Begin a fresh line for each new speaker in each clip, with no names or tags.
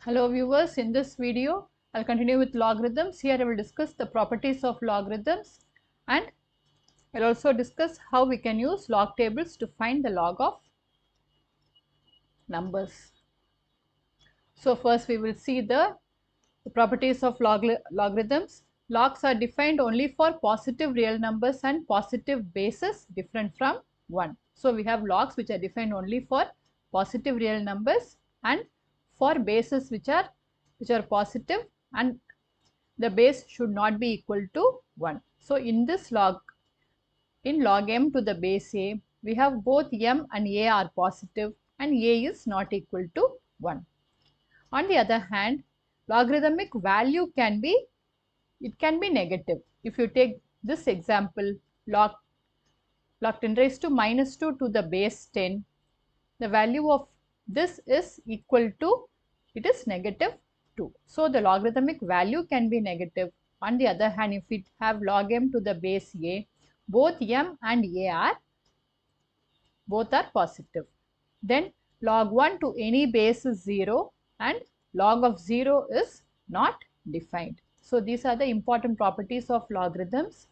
Hello viewers, in this video I'll continue with logarithms. Here I will discuss the properties of logarithms and I'll also discuss how we can use log tables to find the log of numbers. So first we will see the properties of logarithms. Logs are defined only for positive real numbers and positive bases different from 1. So we have logs which are defined only for positive real numbers and for bases which are positive, and the base should not be equal to 1. So in this log m to the base a, we have both m and a are positive and a is not equal to 1. On the other hand, logarithmic value can be negative. If you take this example, log 10 raised to minus 2 to the base 10, the value of this is equal to, it is negative 2. So the logarithmic value can be negative. On the other hand, if we have log m to the base a, both m and a are positive. Then log 1 to any base is 0 and log of 0 is not defined. So these are the important properties of logarithms.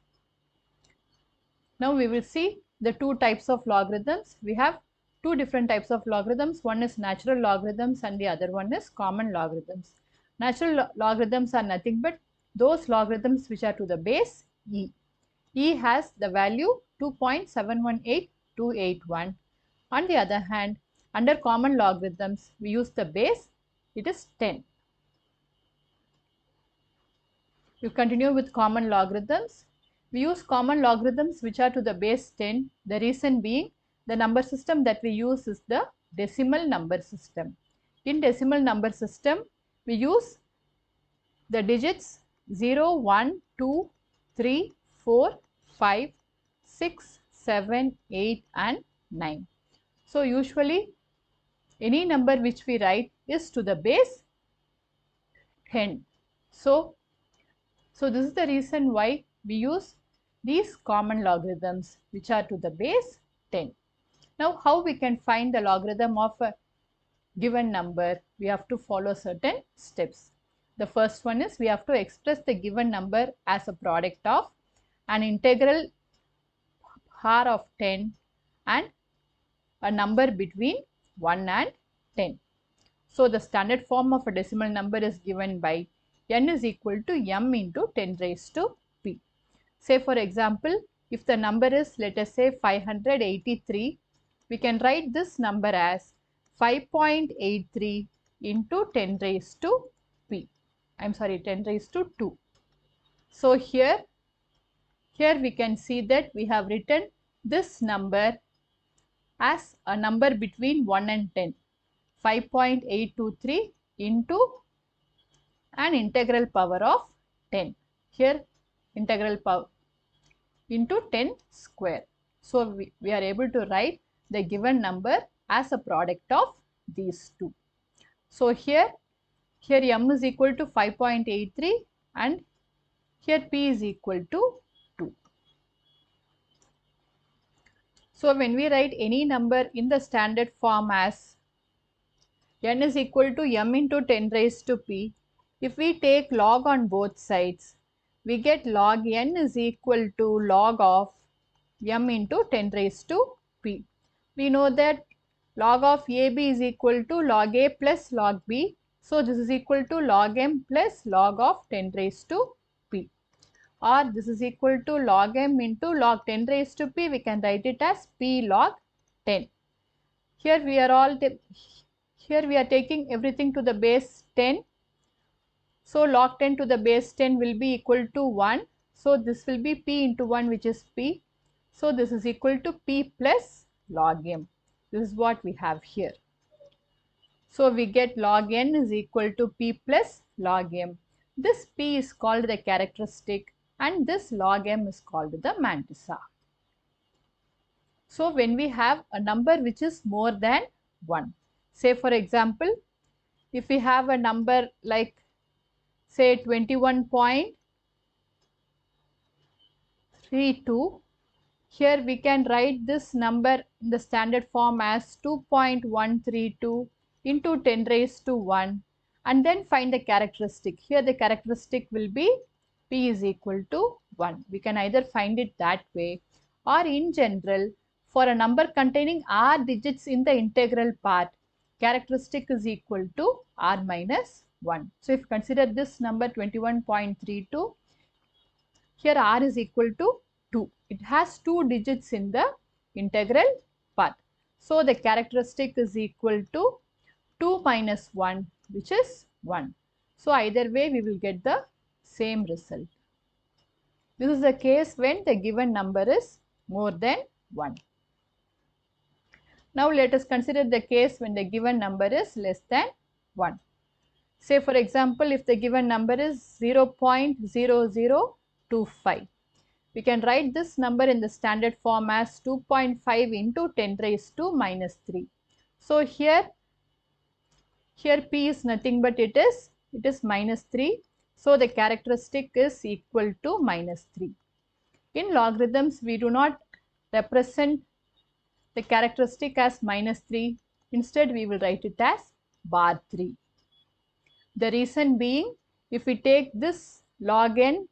Now we will see the two types of logarithms. We have two different types of logarithms. One is natural logarithms and the other one is common logarithms. Natural logarithms are nothing but those logarithms which are to the base e. E has the value 2.718281. On the other hand, under common logarithms, we use the base, it is 10. We continue with common logarithms. We use common logarithms which are to the base 10. The reason being, the number system that we use is the decimal number system. In decimal number system, we use the digits 0, 1, 2, 3, 4, 5, 6, 7, 8 and 9. So usually any number which we write is to the base 10. So this is the reason why we use these common logarithms which are to the base 10. Now how we can find the logarithm of a given number? We have to follow certain steps. The first one is we have to express the given number as a product of an integral power of 10 and a number between 1 and 10. So the standard form of a decimal number is given by n is equal to m into 10 raised to p. Say for example, if the number is, let us say, 583, we can write this number as 5.83 into 10 raised to p. I am sorry, 10 raised to 2. So here we can see that we have written this number as a number between 1 and 10. 5.823 into an integral power of 10. Here integral power into 10 square. So we are able to write the given number as a product of these two. So here m is equal to 5.83 and here p is equal to 2. So when we write any number in the standard form as n is equal to m into 10 raised to p, if we take log on both sides, we get log n is equal to log of m into 10 raised to p. We know that log of ab is equal to log a plus log b. So this is equal to log m plus log of 10 raised to p. Or this is equal to log m into log 10 raised to p. We can write it as p log 10. Here we are taking everything to the base 10. So log 10 to the base 10 will be equal to 1. So this will be p into 1, which is p. So this is equal to p plus log m. This is what we have here. So we get log n is equal to p plus log m. This p is called the characteristic and this log m is called the mantissa. So when we have a number which is more than 1, say for example, if we have a number like say 21.32, here we can write this number in the standard form as 2.132 into 10 raised to 1, and then find the characteristic. Here the characteristic will be p is equal to 1. We can either find it that way, or in general, for a number containing r digits in the integral part, characteristic is equal to r minus 1. So if you consider this number 21.32, here r is equal to 2. It has 2 digits in the integral part. So the characteristic is equal to 2 minus 1, which is 1. So either way we will get the same result. This is the case when the given number is more than 1. Now let us consider the case when the given number is less than 1. Say for example, if the given number is 0.0025, we can write this number in the standard form as 2.5 into 10 raised to minus 3. So here p is nothing but it is minus 3. So the characteristic is equal to minus 3. In logarithms, we do not represent the characteristic as minus 3. Instead, we will write it as bar 3. The reason being, if we take this log n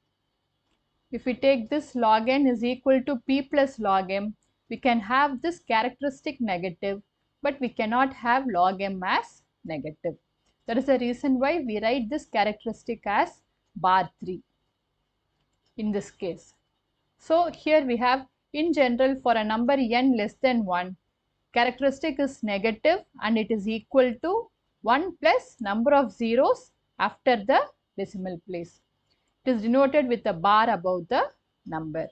is equal to p plus log m, we can have this characteristic negative, but we cannot have log m as negative. That is the reason why we write this characteristic as bar 3 in this case. So here we have, in general, for a number n less than 1, characteristic is negative and it is equal to 1 plus number of zeros after the decimal place. It is denoted with a bar above the number.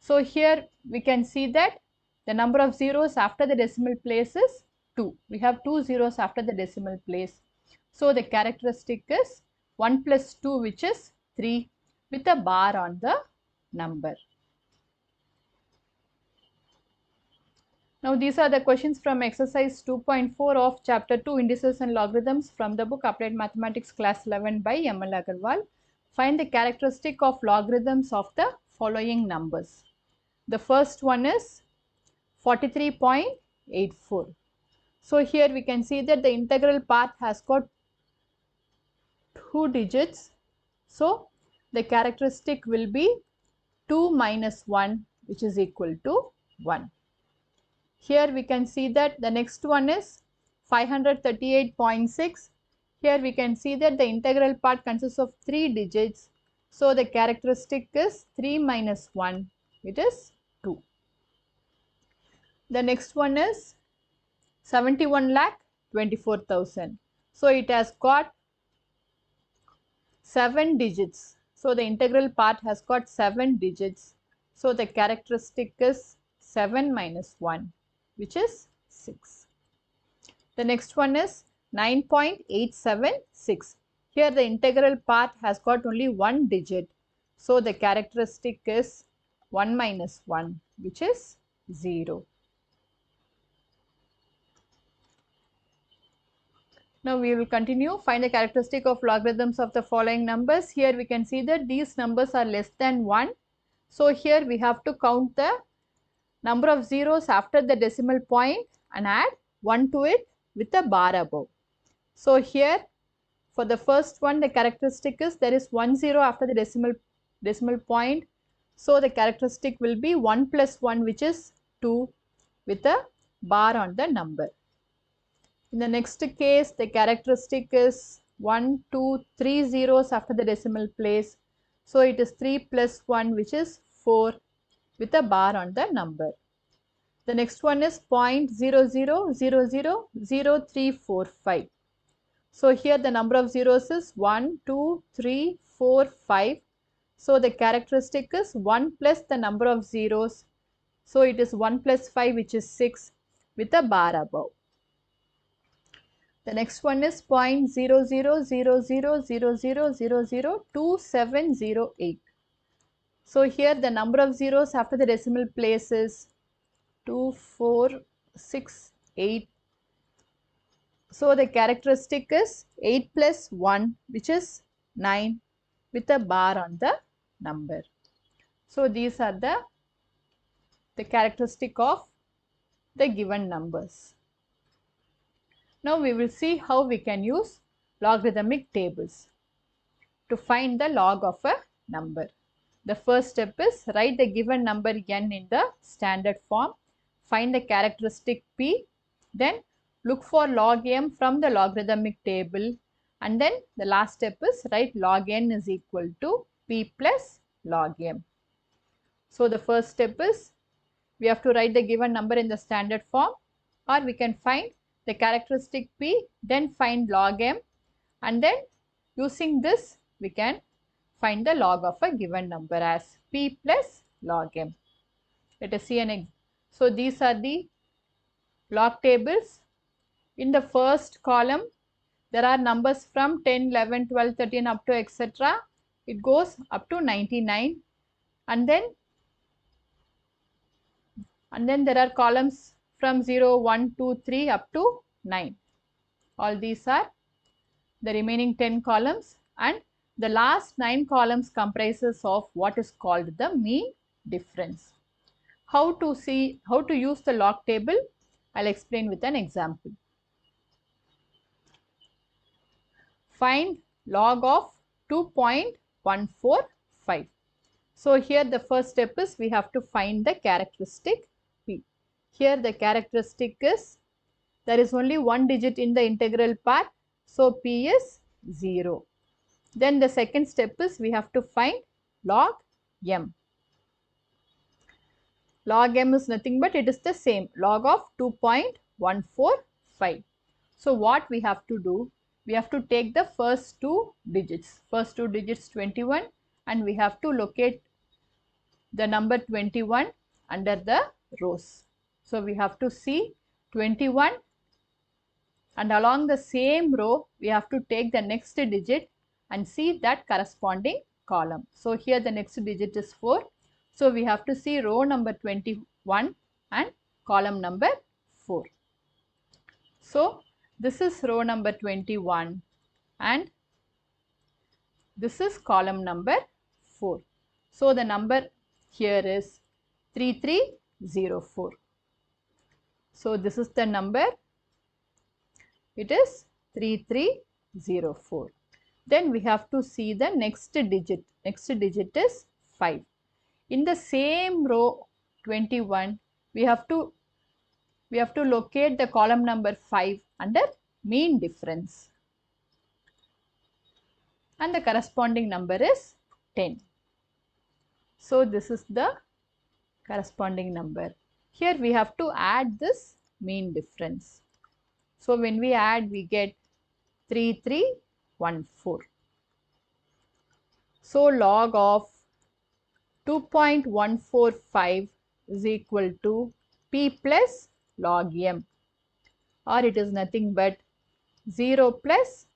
So here we can see that the number of zeros after the decimal place is 2. We have 2 zeros after the decimal place. So the characteristic is 1 plus 2, which is 3, with a bar on the number. Now these are the questions from exercise 2.4 of chapter 2, Indices and Logarithms, from the book Applied Mathematics class 11 by M.L. Aggarwal. Find the characteristic of logarithms of the following numbers. The first one is 43.84. So here we can see that the integral part has got 2 digits. So the characteristic will be 2 minus 1, which is equal to 1. Here we can see that the next one is 538.6. Here we can see that the integral part consists of 3 digits. So the characteristic is 3 minus 1, it is 2. The next one is 71,24,000. So it has got 7 digits. So the integral part has got 7 digits. So the characteristic is 7 minus 1, which is 6. The next one is 9.876. Here the integral part has got only 1 digit. So the characteristic is 1 minus 1, which is 0. Now we will continue. Find the characteristic of logarithms of the following numbers. Here we can see that these numbers are less than 1. So here we have to count the number of zeros after the decimal point and add 1 to it with a bar above. So here for the first one, the characteristic is there is 1 zero after the decimal point. So the characteristic will be 1 plus 1, which is 2, with a bar on the number. In the next case, the characteristic is 1, 2, 3 zeros after the decimal place. So it is 3 plus 1, which is 4, with a bar on the number. The next one is 0.00000345. So here the number of zeros is 1, 2, 3, 4, 5. So the characteristic is 1 plus the number of zeros. So it is 1 plus 5, which is 6, with a bar above. The next one is 0.0000002708. So here the number of zeros after the decimal place is 2, 4, 6, 8. So the characteristic is 8 plus 1, which is 9, with a bar on the number. So these are the characteristic of the given numbers. Now we will see how we can use logarithmic tables to find the log of a number. The first step is write the given number n in the standard form, find the characteristic p, then look for log m from the logarithmic table, and then the last step is write log n is equal to p plus log m. So the first step is we have to write the given number in the standard form, or we can find the characteristic p, then find log m, and then using this we can find the log of a given number as p plus log m. Let us see an example. So these are the log tables. In the first column there are numbers from 10, 11, 12, 13 up to etc. It goes up to 99, and then there are columns from 0, 1, 2, 3 up to 9. All these are the remaining 10 columns, and the last 9 columns comprises of what is called the mean difference. How to use the log table? I'll explain with an example. Find log of 2.145. So here the first step is we have to find the characteristic p. Here the characteristic is there is only one digit in the integral part, so p is 0. Then the second step is we have to find log m. Log m is nothing but it is the same, log of 2.145. So what we have to do? We have to take the first two digits 21, and we have to locate the number 21 under the rows. So we have to see 21, and along the same row we have to take the next digit and see that corresponding column. So here the next digit is 4. So we have to see row number 21 and column number 4. So this is row number 21 and this is column number 4. So the number here is 3304. So this is the number, it is 3304. Then we have to see the next digit. Next digit is 5. In the same row 21, we have to locate the column number 5 under mean difference, and the corresponding number is 10. So this is the corresponding number. Here we have to add this mean difference. So when we add, we get 3314. So log of 2.145 is equal to p plus log m, or it is nothing but 0 plus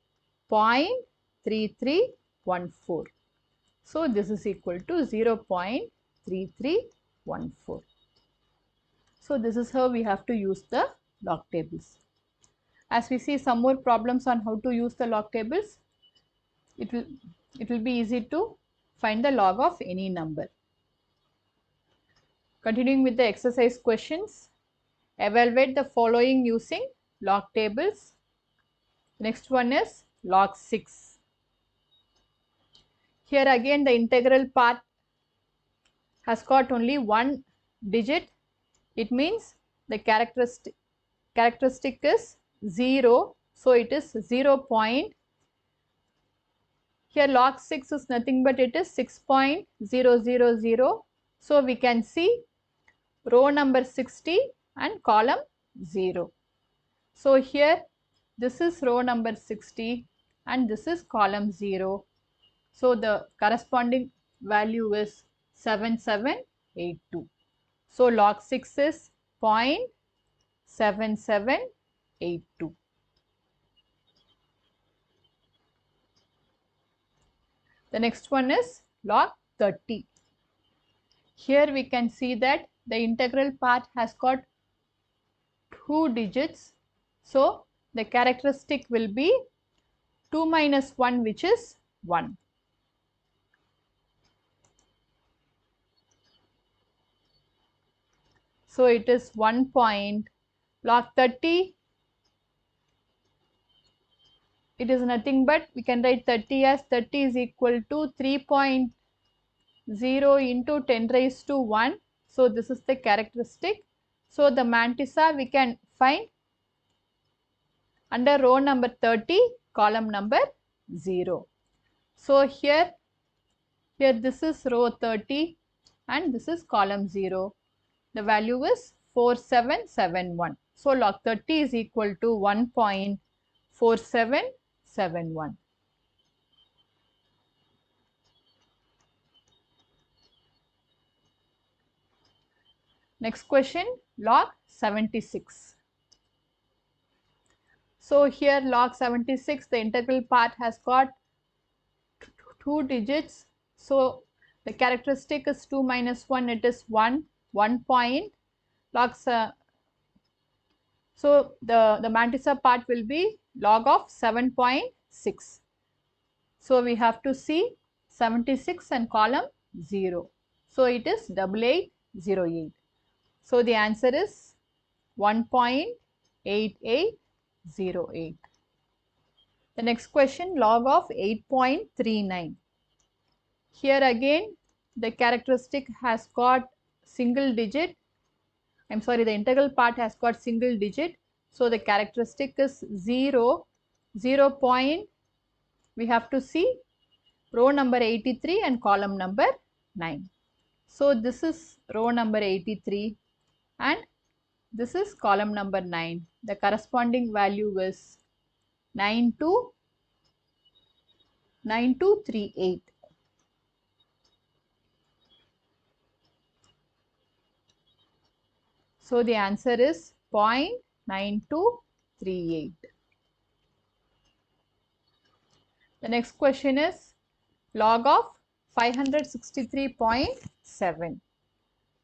0.3314. So this is equal to 0.3314. So this is how we have to use the log tables. As we see some more problems on how to use the log tables, it will be easy to find the log of any number. Continuing with the exercise questions, evaluate the following using log tables. Next one is log 6. Here again the integral part has got only one digit. It means the characteristic is 0. So it is 0. Here log 6 is nothing but it is 6.000. So we can see row number 60 and column 0. So here this is row number 60 and this is column 0. So the corresponding value is 7782. So log 6 is 0.7782. The next one is log 30. Here we can see that the integral part has got two digits. So the characteristic will be 2 minus 1, which is 1. So it is 1 point. Log 30 it is nothing but we can write 30 as 30 is equal to 3.0 into 10 raised to 1. So this is the characteristic. So the mantissa we can find under row number 30, column number 0. So here this is row 30 and this is column 0. The value is 4771. So log 30 is equal to 1.4771. Next question, log 76. So here log 76, the integral part has got 2 digits. So the characteristic is 2 minus 1, it is 1 point. Logs, so the mantissa part will be log of 7.6. So we have to see 76 and column 0. So it is 8808. So the answer is 1.8808. The next question, log of 8.39. Here again the characteristic has got single digit. I'm sorry, the integral part has got single digit. So the characteristic is 0. We have to see row number 83 and column number 9. So this is row number 83 and this is column number 9. The corresponding value is 9238. So the answer is 0.9238. The next question is log of 563.7.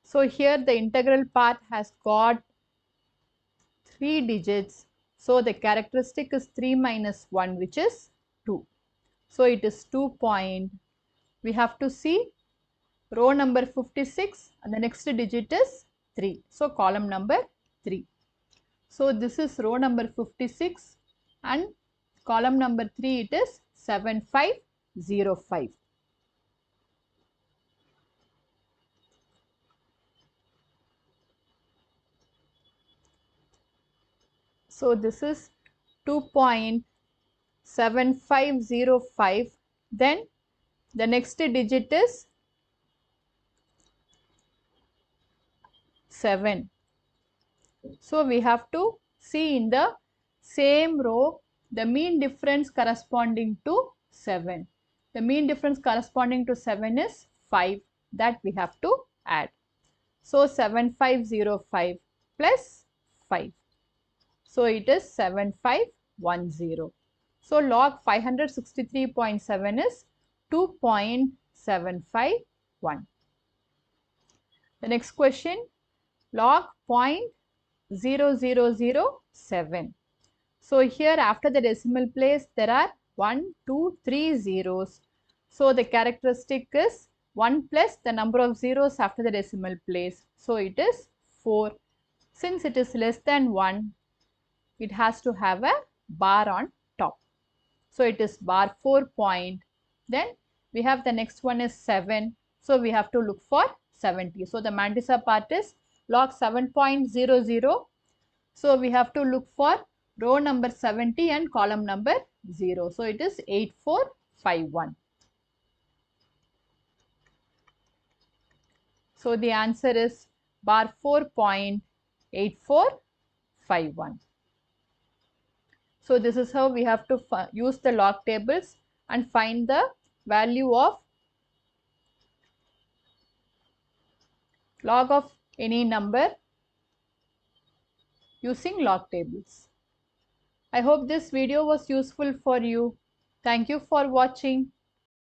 So here the integral part has got 3 digits. So the characteristic is 3 minus 1, which is 2. So it is 2 point. We have to see row number 56 and the next digit is 3. So column number 3. So this is row number 56 and column number 3 it is 7505. So this is 2.7505. Then the next digit is 7. So we have to see in the same row the mean difference corresponding to 7. The mean difference corresponding to 7 is 5, that we have to add. So 7505 plus 5. So it is 7510. So log 563.7 is 2.751. The next question, log 0.0007. So here after the decimal place there are 1, 2, 3 zeros. So the characteristic is 1 plus the number of zeros after the decimal place. So it is 4. Since it is less than 1, it has to have a bar on top. So it is bar 4 point. Then we have the next one is 7. So we have to look for 70. So the mantissa part is log 7.00. So we have to look for row number 70 and column number 0. So it is 8451. So the answer is bar 4.8451. So this is how we have to use the log tables and find the value of log of any number using log tables. I hope this video was useful for you. Thank you for watching.